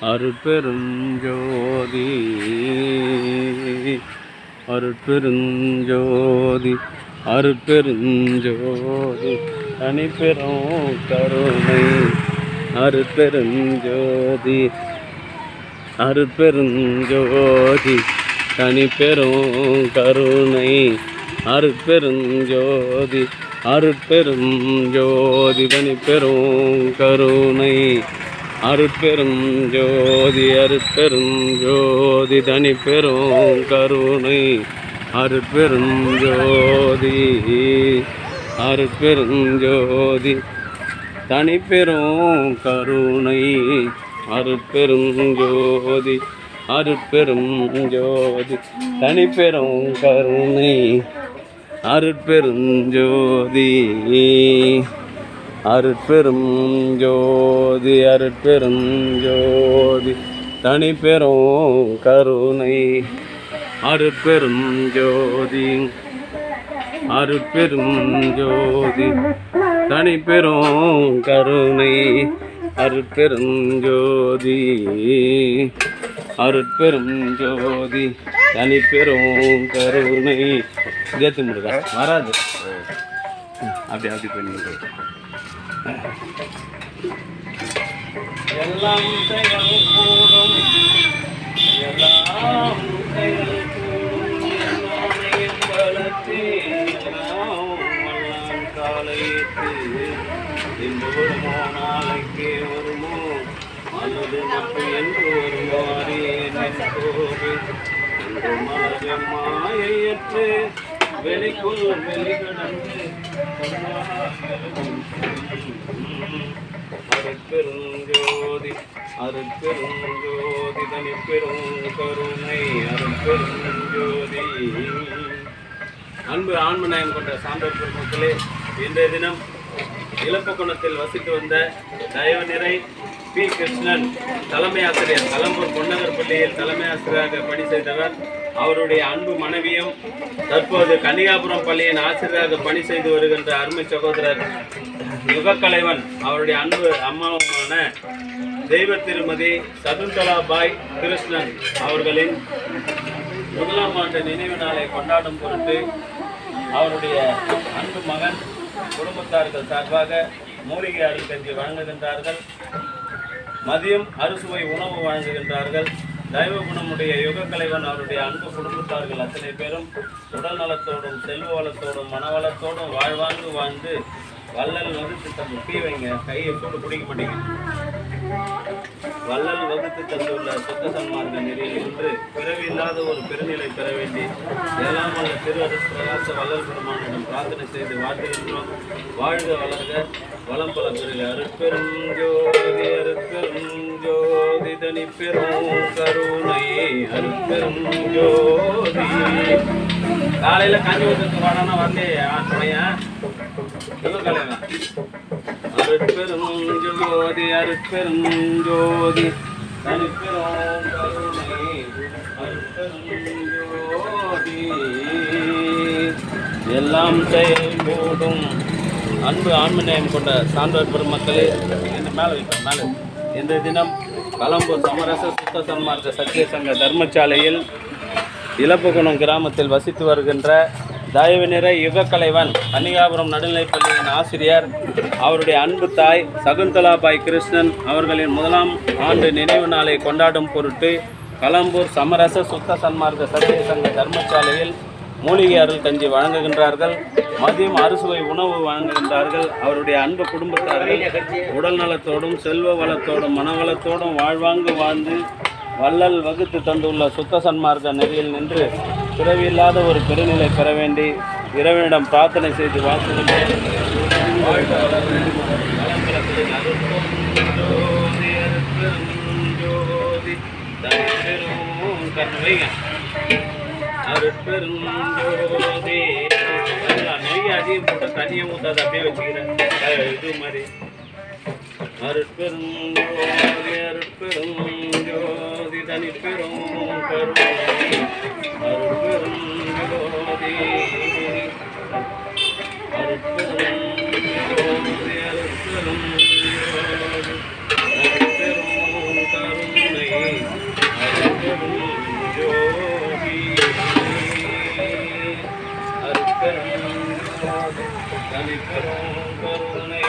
அருட்பெருஞ்சோதி அருட்பெருஞ்சோதி அருட்பெருஞ்சோதி தனிப்பெரும் கருணை அருட்பெருஞ்சோதி அருட்பெருஞ்சோதி தனிப்பெரும் கருணை அருட்பெருஞ்சோதி அருட்பெருஞ்சோதி தனிப்பெரும் கருணை அருட்பெருஞ்சோதி அருட்பெருஞ்சோதி தனிப்பெரும் கருணை அருட்பெருஞ்சோதி அருட்பெருஞ்சோதி தனிப்பெரும் கருணை அருட்பெருஞ்சோதி அருட்பெருஞ்சோதி தனிப்பெரும் கருணை அருட்பெருஞ்சோதி அருட்பெருஞ்சோதி அருட்பெருஞ்சோதி தனிப்பெரும் கருணை அருட்பெருஞ்சோதி அருட்பெருஞ்சோதி தனிப்பெரும் கருணை அருட்பெருஞ்சோதி அருட்பெருஞ்சோதி தனிப்பெரும் கருணை ஜெயத்து முருகா வராது அப்படி பண்ணி எல்லாம் செயல் கூடும் எல்லாம் செயல் கூடும் பலத்தே எல்லாம் காலையேற்று இன்புமோ நாளைக்கே வருமோ அல்லது மட்டும் என்று வருவாரே நென்போது என்று மலர மாயையற்று வெளிக்குள் வெளிகடந்து அருட்பெருஞ்சோதி அருட்பெருஞ்சோதி தனிப்பெரும் கருணை அருட்பெருஞ்சோதி. அன்பு ஆன்மநயம் கொண்ட சான்றோர் பெருமக்களே, இன்றைய தினம் இலப்பகுணத்தில் வசித்து வந்த தயவு நிறை பி. கிருஷ்ணன் தலைமை ஆசிரியர், கலம்பூர் பொன்னகர் பள்ளியில் தலைமை ஆசிரியராக பணி செய்தவர். அவருடைய அன்பு மனைவியும் தற்போது கன்னிகாபுரம் பள்ளியின் ஆசிரியராக பணி செய்து வருகின்ற அருமை சகோதரர் யுகக்கலைவன் அவருடைய அன்பு அம்மாவுமான தெய்வ திருமதி சகுந்தலாபாய் கிருஷ்ணன் அவர்களின் முதலாம் ஆண்டு நினைவு நாளை கொண்டாடும் பொருட்டு அவருடைய அன்பு மகன் குடும்பத்தார்கள் சார்பாக மூலிகை அருட்கஞ்சி வழங்குகின்றார்கள். மதியம் அறுசுவை உணவு வழங்குகின்றார்கள். தெய்வகுணமுடைய யுகக்கலைவன் அவருடைய அன்பு குடும்பத்தார்கள் அத்தனை பேரும் உடல் நலத்தோடும் செல்வ வளத்தோடும் மனவளத்தோடும் வாழ்வாங்கு வாழ்ந்து வள்ளல் வகுத்து தந்து டீ வைங்க, கையை சூடு பிடிக்க மாட்டீங்க. வள்ளல் வகுத்து தந்துள்ள சுத்த சன்மார்க்க நெறியில் இன்று பிறவி இல்லாத ஒரு பெருநிலை பெற வேண்டி எல்லாம் வல்ல திருவரசு பிரகாச வள்ளல் பெருமானிடம் பிரார்த்தனை செய்து வாழ்த்துகின்றோம். வாழ்க வளர்க வளம் பல பெருக. அருட்பெருஞ்சோதி அருட்பெருஞ்சோதி தனிப்பெரும் கருணை அருட்பெருஞ்சோதி. காலையில காஞ்சி ஊற்றத்துக்கு வாடானா வரலையே துணையன் அருட்பெருஞ்சோதி அருட்பெருஞ்சோதி தனிப்பெரும் கருணை அருட்பெருஞ்சோதி எல்லாம் செயல்கூடும். அன்பு ஆன்மநேயம் கொண்ட சான்றோர் பெருமக்களே, இந்த மேலே வைப்பேன் மேலே இன்றைய தினம் கலம்பூர் சமரச சுத்த சன்மார்க்க சத்திய சங்க தர்மசாலையில் இலப்பகுணம் கிராமத்தில் வசித்து வருகின்ற தயவு நிறை யுகக்கலைவன் கன்னிகாபுரம் நடுநிலைப்பள்ளியின் ஆசிரியர் அவருடைய அன்பு தாய் சகுந்தலாபாய் கிருஷ்ணன் அவர்களின் முதலாம் ஆண்டு நினைவு நாளை கொண்டாடும் பொருட்டு கலம்பூர் சமரச சுத்த சன்மார்க்க சத்திய சங்க தர்மசாலையில் மூலிகை அருள் கஞ்சி வழங்குகின்றார்கள். மதியம் அறுசுவை உணவு வழங்குகின்றார்கள். அவருடைய அன்பு குடும்பத்தார்கள் உடல் நலத்தோடும் செல்வ வளத்தோடும் மனவளத்தோடும் வாழ்வாங்கு வாழ்ந்து வள்ளல் வகுத்து தந்துள்ள சுத்த சன்மார்க்க நெறியில் நின்று பிறவியில்லாத ஒரு பெருநிலை பெற வேண்டி இறைவனிடம் பிரார்த்தனை செய்து வாழ்த்துகின்றேன். அருட்பெருஞ்சோதி நெய் அதிகம் போட்ட தண்ணியை ஊற்றாது அப்படியே வச்சுக்கிறேன் இது மாதிரி. அருட்பெருஞ்சோதி அருட்பெருஞ்சோதி தனிப்பெரும் கருணை அருட்பெருஞ்சோதி அருட்பெருஞ்சோதி அருட்பெருஞ்சோதி தனிப்பெரும் கருணை